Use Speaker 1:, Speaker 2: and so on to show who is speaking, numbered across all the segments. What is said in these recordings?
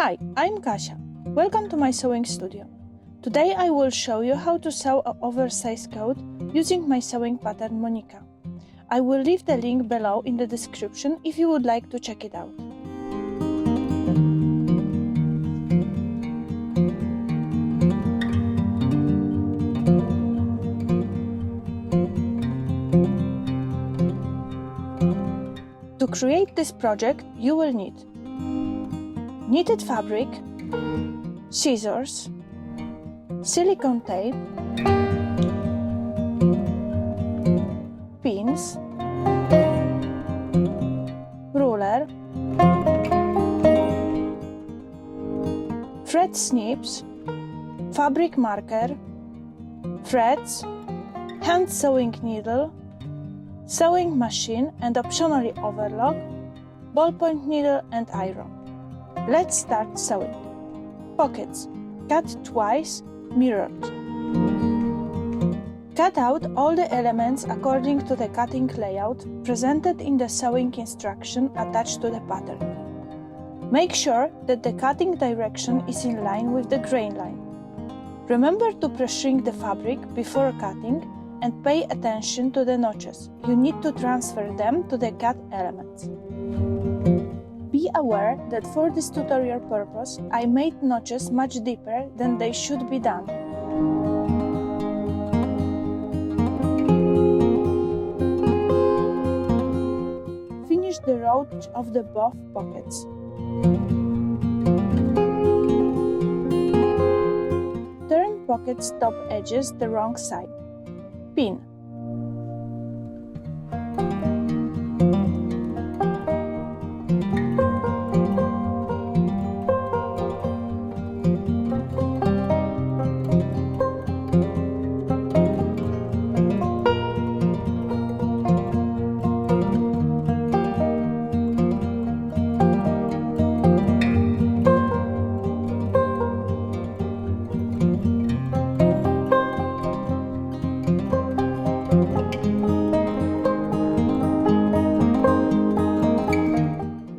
Speaker 1: Hi, I'm Kasia. Welcome to my sewing studio. Today I will show you how to sew an oversized coat using my sewing pattern Monika. I will leave the link below in the description if you would like to check it out. To create this project, you will need knitted fabric, scissors, silicone tape, pins, ruler, thread snips, fabric marker, threads, hand sewing needle, sewing machine and optionally overlock, ballpoint needle and iron. Let's start sewing. Pockets. Cut twice, mirrored. Cut out all the elements according to the cutting layout presented in the sewing instruction attached to the pattern. Make sure that the cutting direction is in line with the grain line. Remember to pre-shrink the fabric before cutting and pay attention to the notches. You need to transfer them to the cut elements. Be aware that for this tutorial purpose, I made notches much deeper than they should be done. Finish the row of the both pockets. Turn pocket's top edges the wrong side. Pin.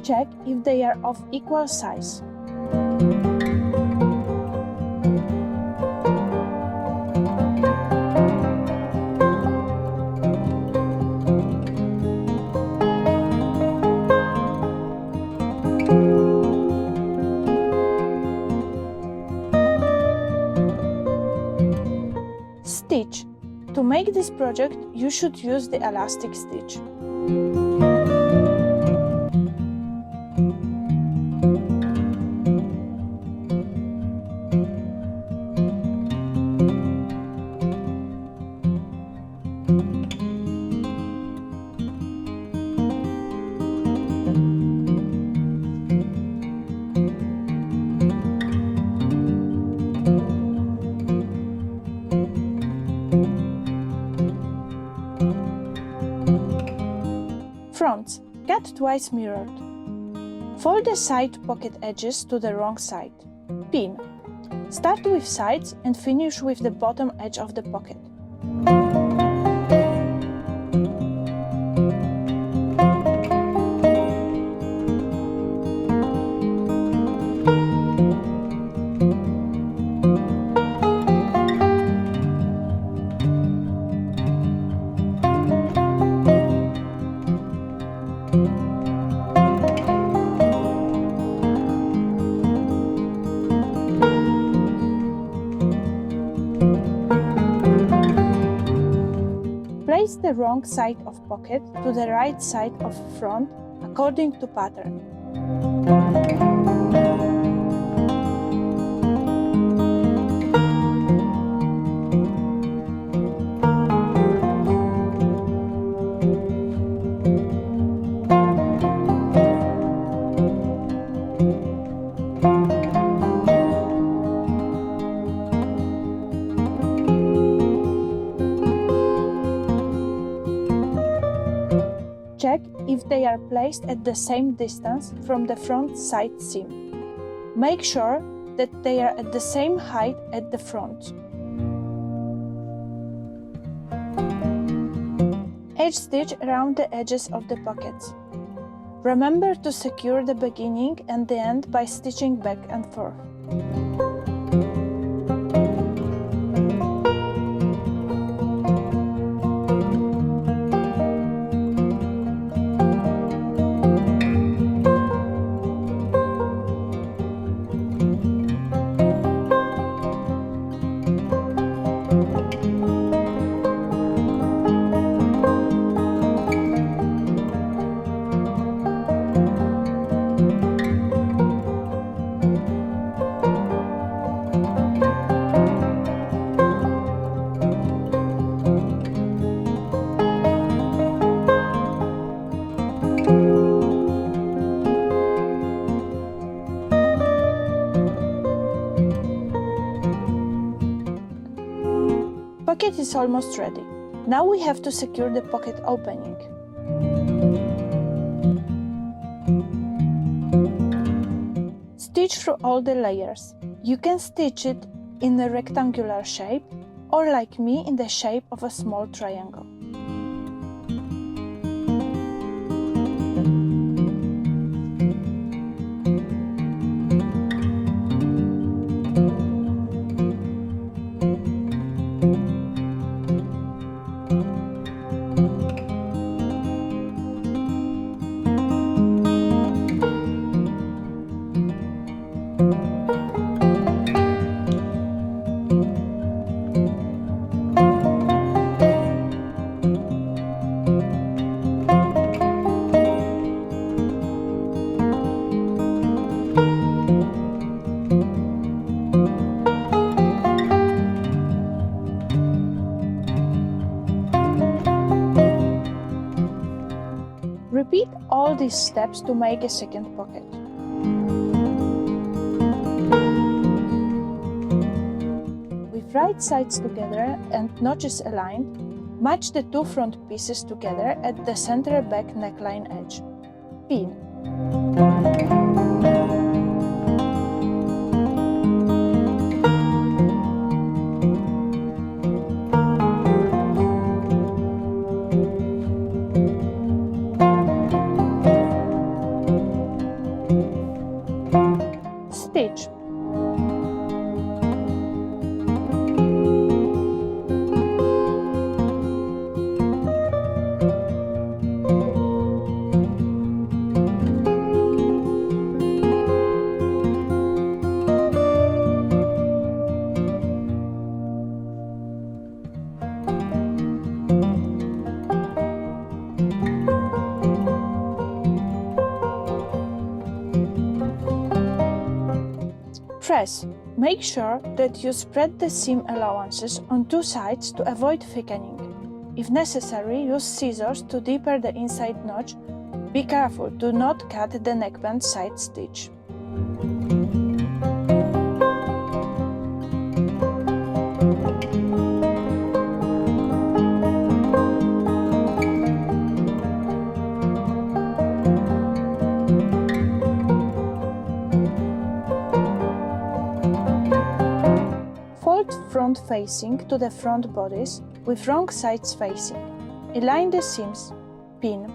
Speaker 1: Check if they are of equal size. Stitch. To make this project, you should use the elastic stitch. Fronts. Cut twice mirrored. Fold the side pocket edges to the wrong side. Pin. Start with sides and finish with the bottom edge of the pocket. Place the wrong side of pocket to the right side of front according to pattern. Check if they are placed at the same distance from the front side seam. Make sure that they are at the same height at the front. Edge stitch around the edges of the pockets. Remember to secure the beginning and the end by stitching back and forth. Pocket is almost ready. Now we have to secure the pocket opening. Stitch through all the layers. You can stitch it in a rectangular shape or, like me, in the shape of a small triangle. Repeat all these steps to make a second pocket. With right sides together and notches aligned, match the two front pieces together at the center back neckline edge. Pin. Stitch. Press. Make sure that you spread the seam allowances on two sides to avoid thickening. If necessary, use scissors to deepen the inside notch. Be careful to not cut the neckband side stitch. Front facing to the front bodice with wrong sides facing. Align the seams. Pin.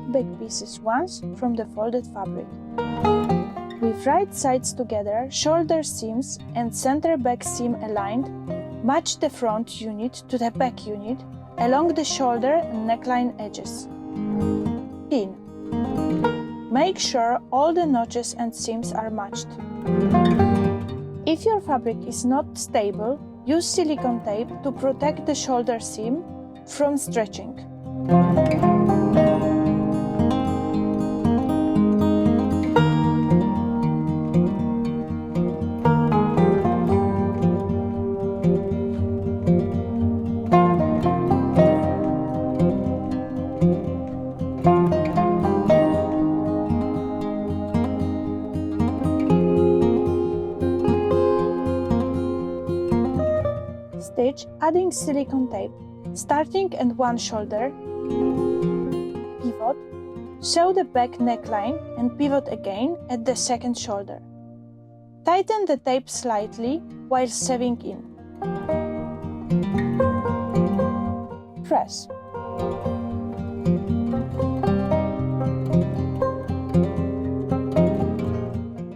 Speaker 1: Back pieces once from the folded fabric. With right sides together, shoulder seams and center back seam aligned, match the front unit to the back unit along the shoulder and neckline edges. Pin. Make sure all the notches and seams are matched. If your fabric is not stable, use silicone tape to protect the shoulder seam from stretching. Stitch adding silicone tape, starting at one shoulder, pivot, sew the back neckline and pivot again at the second shoulder. Tighten the tape slightly while sewing in. Press.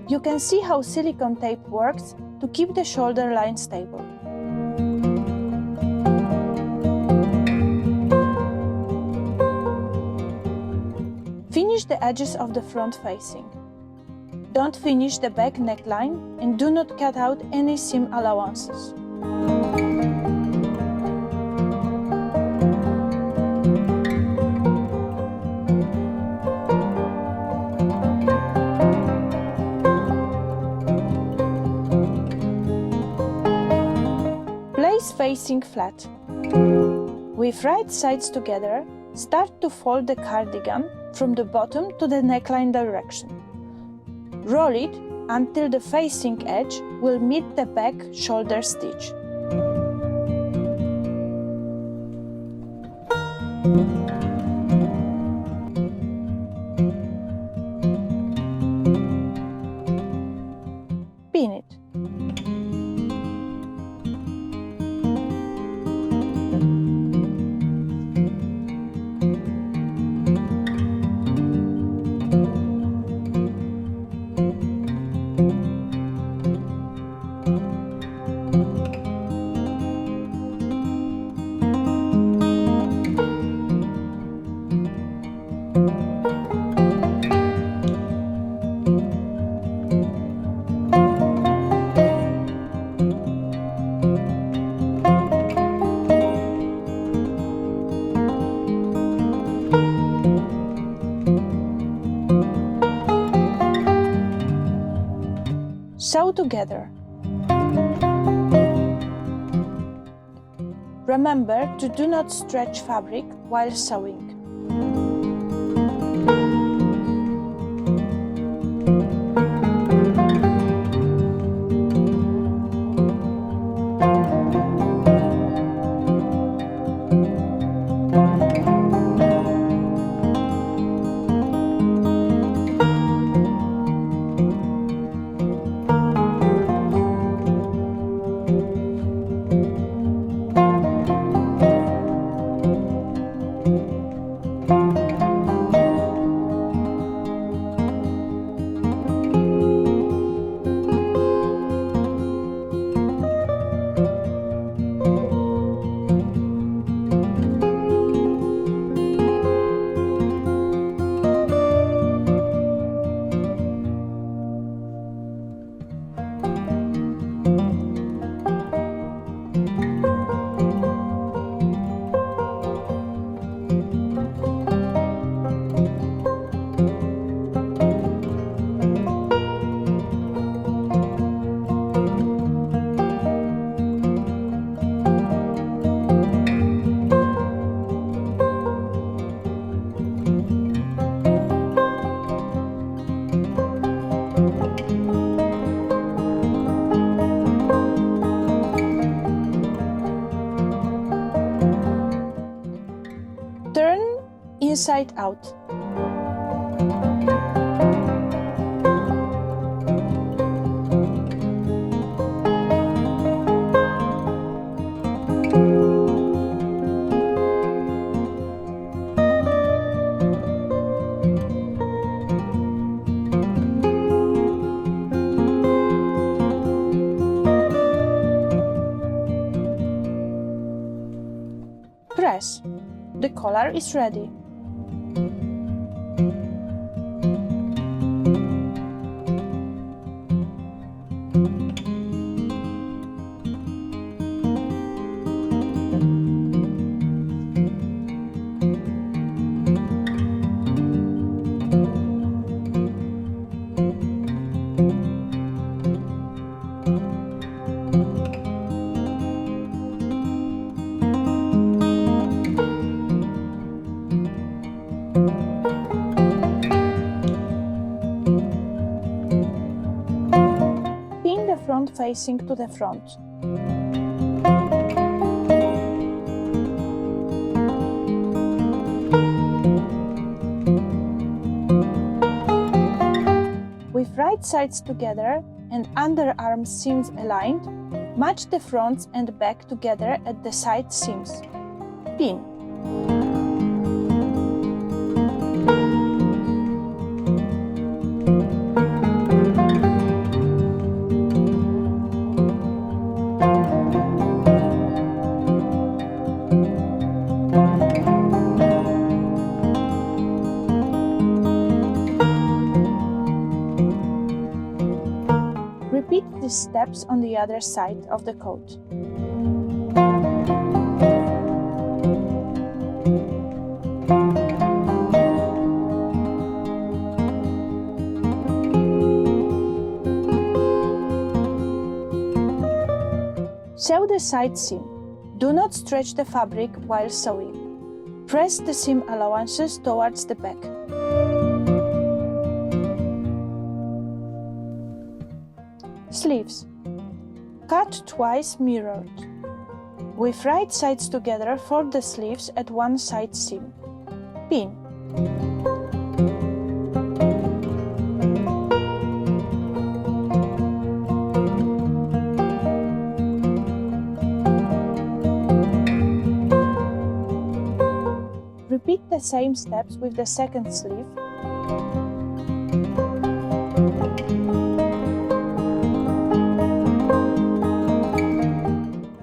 Speaker 1: You can see how silicone tape works to keep the shoulder line stable. Finish the edges of the front facing. Don't finish the back neckline and do not cut out any seam allowances. Place facing flat. With right sides together, start to fold the cardigan from the bottom to the neckline direction. Roll it until the facing edge will meet the back shoulder stitch. Pin it. Sew together. Remember to do not stretch fabric while sewing. Inside out. Press. press. The collar is ready. Pin the front facing to the front. With right sides together and underarm seams aligned, match the fronts and back together at the side seams. Pin. Repeat these steps on the other side of the coat. Sew the side seam. Do not stretch the fabric while sewing. Press the seam allowances towards the back. Sleeves. Cut twice mirrored. With right sides together, fold the sleeves at one side seam. Pin. Repeat the same steps with the second sleeve.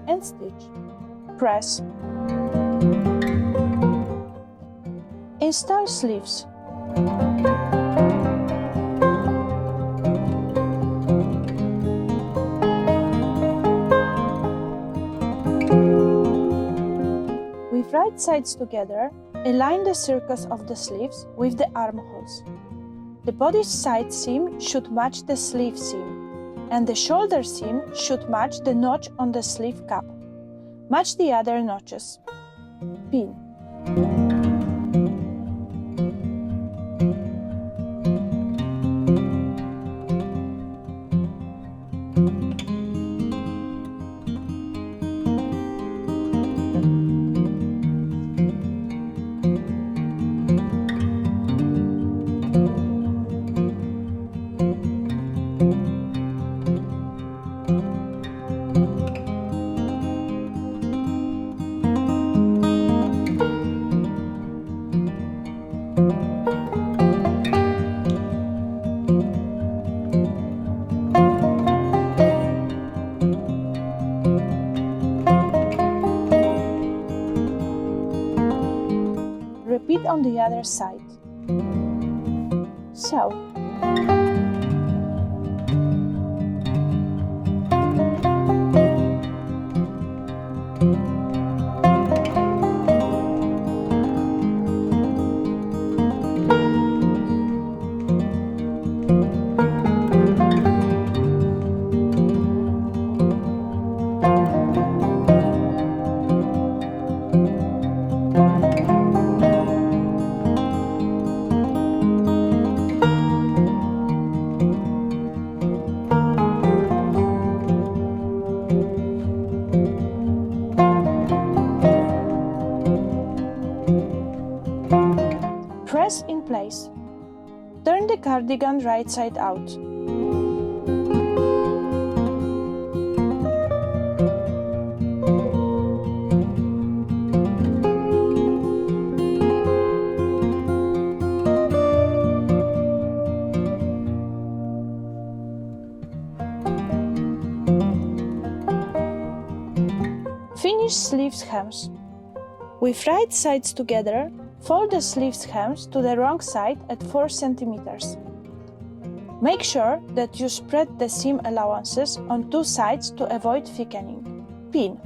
Speaker 1: And stitch. Press. Install sleeves. With right sides together, align the circles of the sleeves with the armholes. The body side seam should match the sleeve seam, and the shoulder seam should match the notch on the sleeve cap. Match the other notches. Pin. Repeat on the other side. Sew. Press in place. Turn the cardigan right side out. Finish sleeves hems. With right sides together, fold the sleeves hems to the wrong side at 4 cm. Make sure that you spread the seam allowances on two sides to avoid thickening. Pin.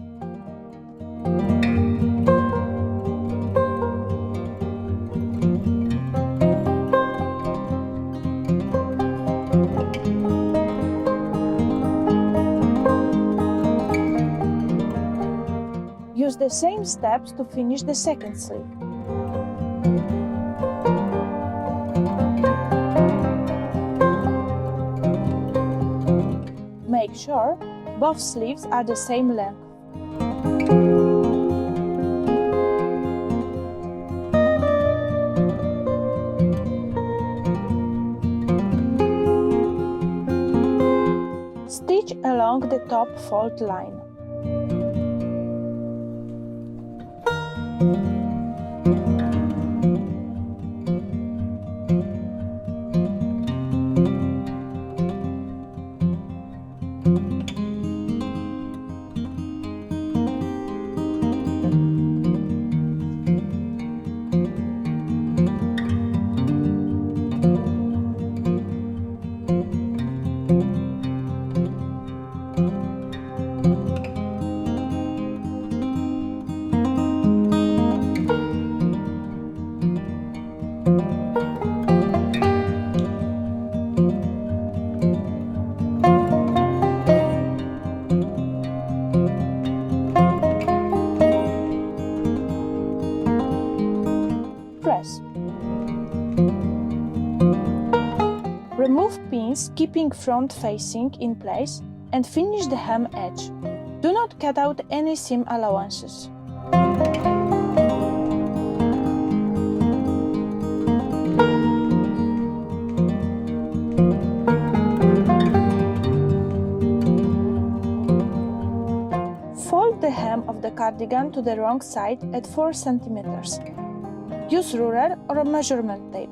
Speaker 1: Use the same steps to finish the second sleeve. Make sure both sleeves are the same length. Stitch along the top fold line. Press. Remove pins, keeping front facing in place, and finish the hem edge. Do not cut out any seam allowances. Fold the hem of the cardigan to the wrong side at 4 cm. Use ruler or measurement tape.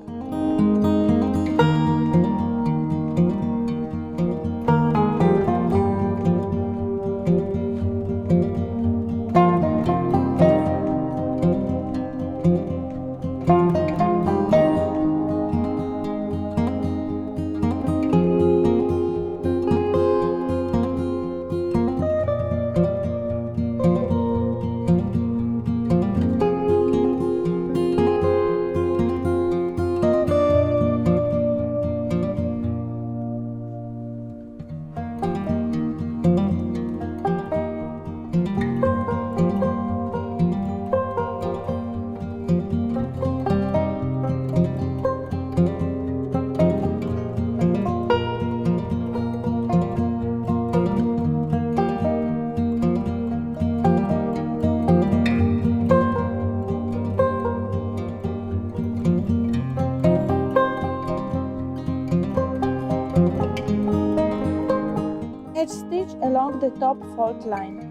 Speaker 1: Edge stitch along the top fold line.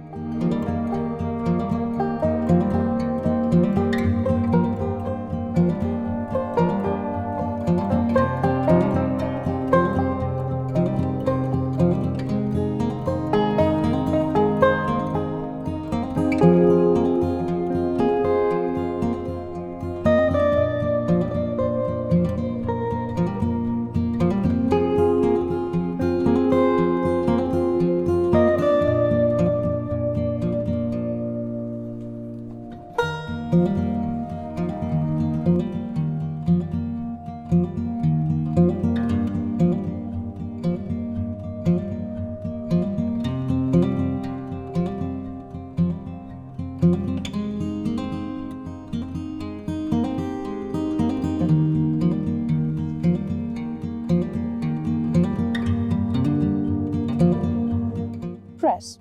Speaker 1: Press.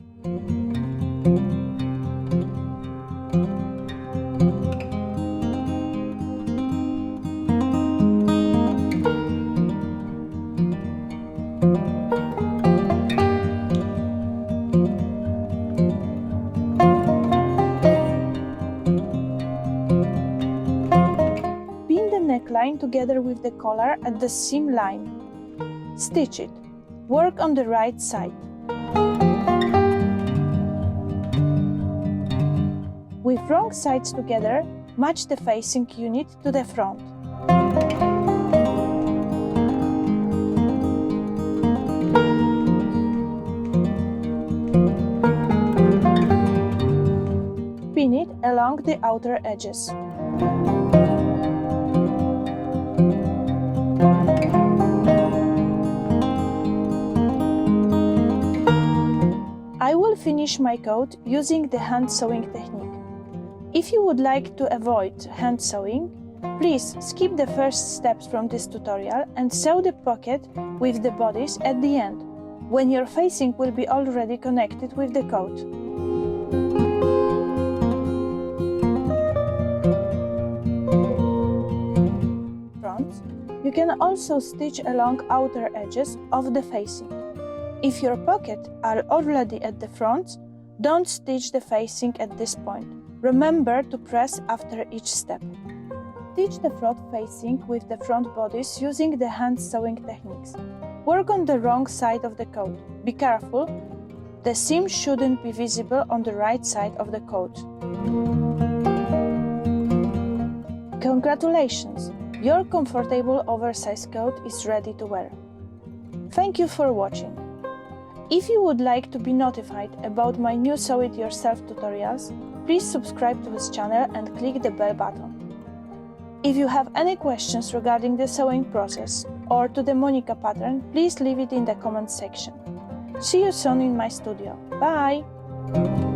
Speaker 1: Pin the neckline together with the collar at the seam line. Stitch it. Work on the right side. With wrong sides together, match the facing unit to the front. Pin it along the outer edges. I will finish my coat using the hand sewing technique. If you would like to avoid hand sewing, please skip the first steps from this tutorial and sew the pocket with the bodice at the end, when your facing will be already connected with the coat. You can also stitch along outer edges of the facing. If your pockets are already at the front, don't stitch the facing at this point. Remember to press after each step. Stitch the front facing with the front bodice using the hand sewing techniques. Work on the wrong side of the coat. Be careful, the seam shouldn't be visible on the right side of the coat. Congratulations! Your comfortable oversized coat is ready to wear. Thank you for watching. If you would like to be notified about my new Sew It Yourself tutorials, please subscribe to this channel and click the bell button. If you have any questions regarding the sewing process or to the Monica pattern, please leave it in the comment section. See you soon in my studio. Bye!